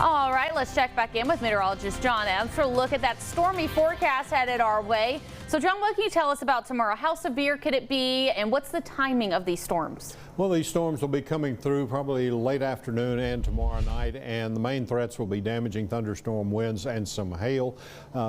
All right, let's check back in with meteorologist John Evans for a look at that stormy forecast headed our way. So John, what can you tell us about tomorrow? How severe could it be, and what's the timing of these storms? Well, these storms will be coming through probably late afternoon and tomorrow night, and the main threats will be damaging thunderstorm winds and some hail.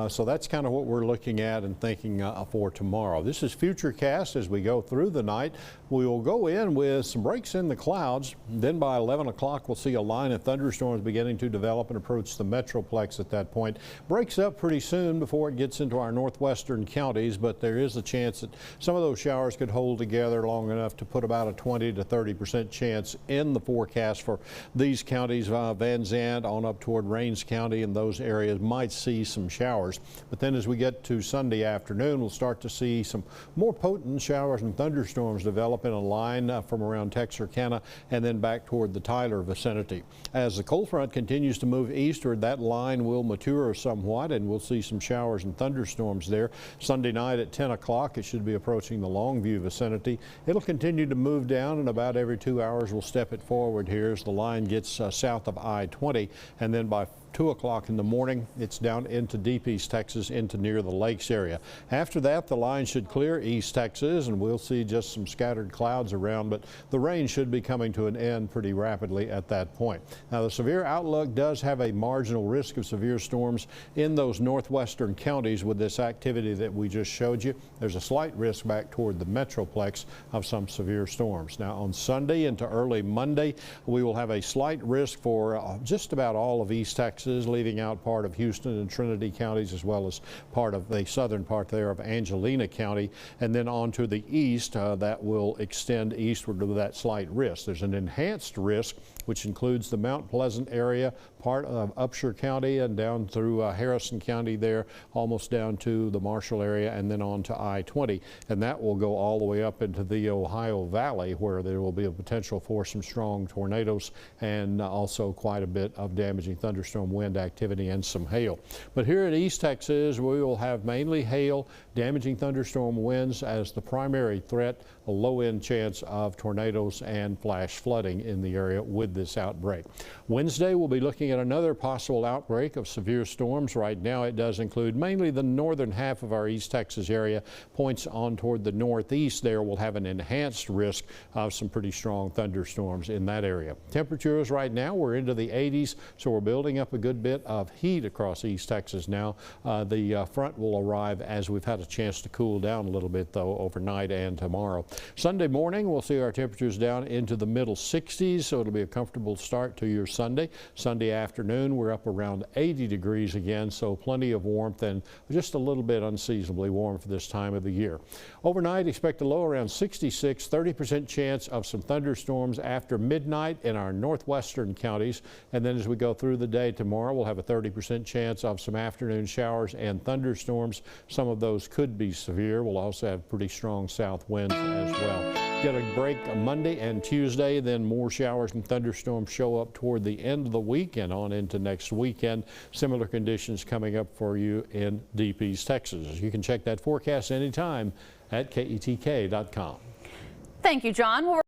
So that's kind of what we're looking at and thinking for tomorrow. This is Futurecast. As we go through the night, we will go in with some breaks in the clouds. Then by 11 o'clock, we'll see a line of thunderstorms beginning to develop and approach the metroplex at that point. Breaks up pretty soon before it gets into our northwestern counties, but there is a chance that some of those showers could hold together long enough to put about a 20 to 30% chance in the forecast for these counties. Van Zandt on up toward Rains County and those areas might see some showers. But then as we get to Sunday afternoon, we'll start to see some more potent showers and thunderstorms develop in a line from around Texarkana and then back toward the Tyler vicinity. As the cold front continues to move eastward, that line will mature somewhat and we'll see some showers and thunderstorms there. Sunday night at 10 o'clock, it should be approaching the Longview vicinity. It'll continue to move down, and about every 2 hours we'll step it forward here as the line gets south of I-20, and then by 2 o'clock in the morning, it's down into deep East Texas, into near the lakes area. After that, the line should clear East Texas, and we'll see just some scattered clouds around, but the rain should be coming to an end pretty rapidly at that point. Now, the severe outlook does have a marginal risk of severe storms in those northwestern counties with this activity that we just showed you. There's a slight risk back toward the metroplex of some severe storms. Now, on Sunday into early Monday, we will have a slight risk for just about all of East Texas, leaving out part of Houston and Trinity counties, as well as part of the southern part there of Angelina County, and then on to the east that will extend eastward to that slight risk. There's an enhanced risk which includes the Mount Pleasant area, part of Upshur County, and down through Harrison County there, almost down to the Marshall area, and then on to I-20, and that will go all the way up into the Ohio Valley, where there will be a potential for some strong tornadoes and also quite a bit of damaging thunderstorm wind activity and some hail. But here in East Texas, we will have mainly hail, damaging thunderstorm winds as the primary threat, a low-end chance of tornadoes and flash flooding in the area with this outbreak. Wednesday, we'll be looking at another possible outbreak of severe storms. Right now, it does include mainly the northern half of our East Texas area. Points on toward the northeast there will have an enhanced risk of some pretty strong thunderstorms in that area. Temperatures right now, we're into the 80s, so we're building up a good bit of heat across East Texas now. The front will arrive as we've had a chance to cool down a little bit, though, overnight and tomorrow. Sunday morning, we'll see our temperatures down into the middle 60s, so it'll be a comfortable start to your Sunday. Sunday afternoon, we're up around 80 degrees again, so plenty of warmth and just a little bit unseasonably warm for this time of the year. Overnight, expect a low around 66, 30% chance of some thunderstorms after midnight in our northwestern counties, and then as we go through the day tomorrow, we'll have a 30% chance of some afternoon showers and thunderstorms. Some of those could be severe. We'll also have pretty strong south winds as well. Get a break on Monday and Tuesday, then more showers and thunderstorms show up toward the end of the week and on into next weekend. Similar conditions coming up for you in deep East Texas. You can check that forecast anytime at KETK.com. Thank you, John.